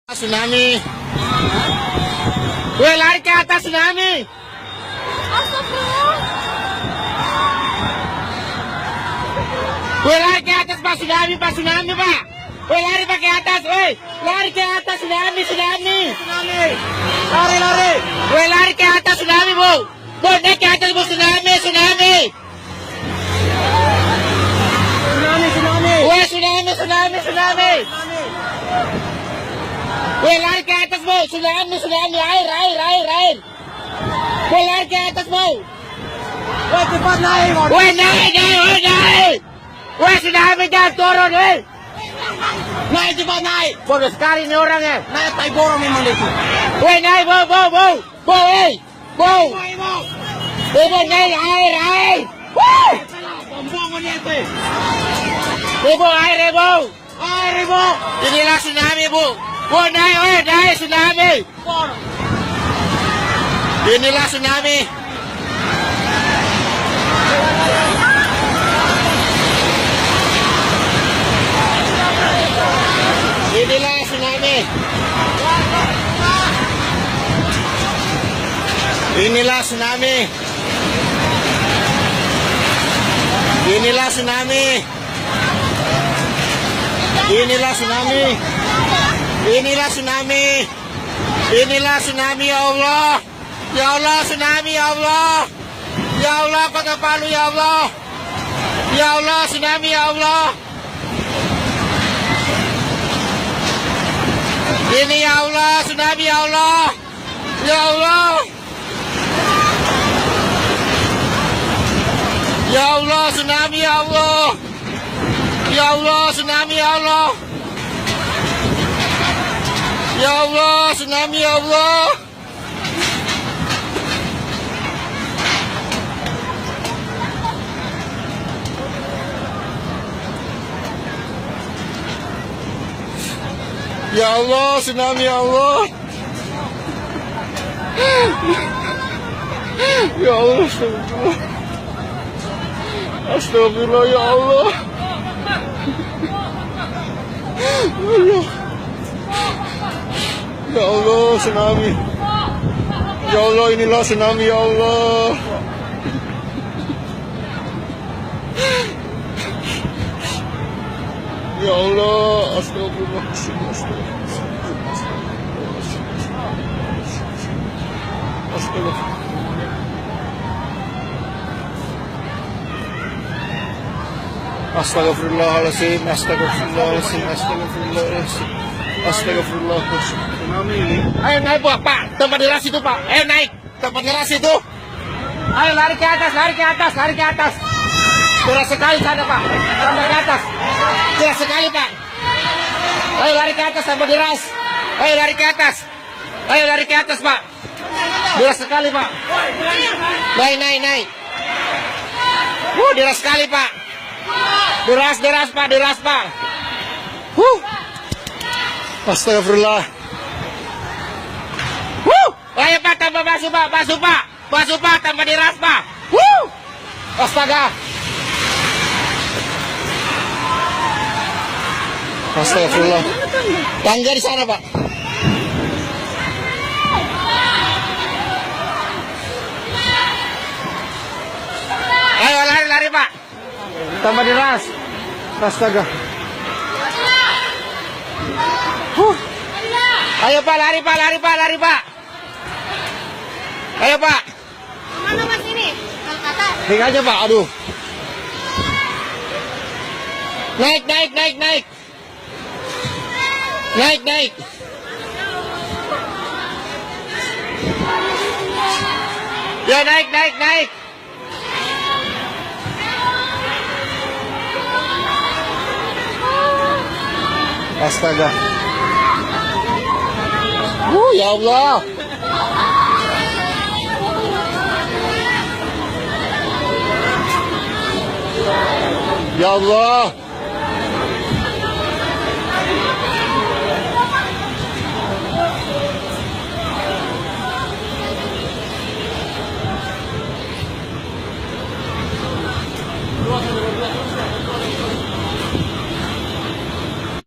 Tsunami. Woi, lari ke atas tsunami. Woi, lari ke atas Pak tsunami, Pak. Woi, lari Pak ke atas, woi. Lari ke atas tsunami. Lari. Woi, lari ke atas tsunami, Bu. Bu, naik ke atas Bu, tsunami. Woi, tsunami. Woi, lari ke atas Bu, tsunami, air. Woi, lari ke atas Bu. Woi, cepat naik. Woi, naik. Woi, tsunami jangan turun, woi. Naik, cepat naik. Bodoh sekali nih orangnya. Naik tai borong memang itu. Woi, naik Bu. Bu, naik air. Woo! Bombongan itu. Bu, air Bu. Air, Ibu. Inilah tsunami Bu. Bu, naik tsunami. Inilah tsunami. Inilah tsunami. Inilah tsunami. Inilah tsunami. Inilah tsunami. Inilah tsunami. Inilah tsunami ya Allah. Ya Allah tsunami ya Allah. Ya Allah Kota Palu ya Allah. Ya Allah tsunami ya Allah. Ini ya Allah tsunami ya Allah. Ya Allah. Ya Allah tsunami ya Allah. Ya Allah tsunami ya Allah. Ya Allah tsunami ya Allah. Ya Allah tsunami ya Allah. Ya Allah astagfirullah ya Allah. Ya Allah tsunami. Ya Allah inilah tsunami ya Allah. Ya Allah astagfirullah. Astagfirullahaladzim. Tsunami ini. Ayo naik Pak. Tempat deras itu Pak. Ayo naik. Tempat deras itu. Ayo lari ke atas. Deras sekali sana Pak. Sampai ke atas. Deras sekali Pak. Ayo lari ke atas sampai deras. Ayo lari ke atas Pak. Deras sekali Pak. Naik. Deras sekali Pak. Deras Pak. Astagfirullah. Ayo Pak, tambah basuh Pak, tambah deras Pak. Astaga. Astagfirullah. Tangga di sana Pak. Ayo lari Pak. Tambah deras. Astaga. Ayo Pak, lari Pak. Ayo Pak. Mana Mas ini? Kata. Naik aja Pak, aduh. Naik. Ya naik. Astaga. Ya Allah. Ya Allah.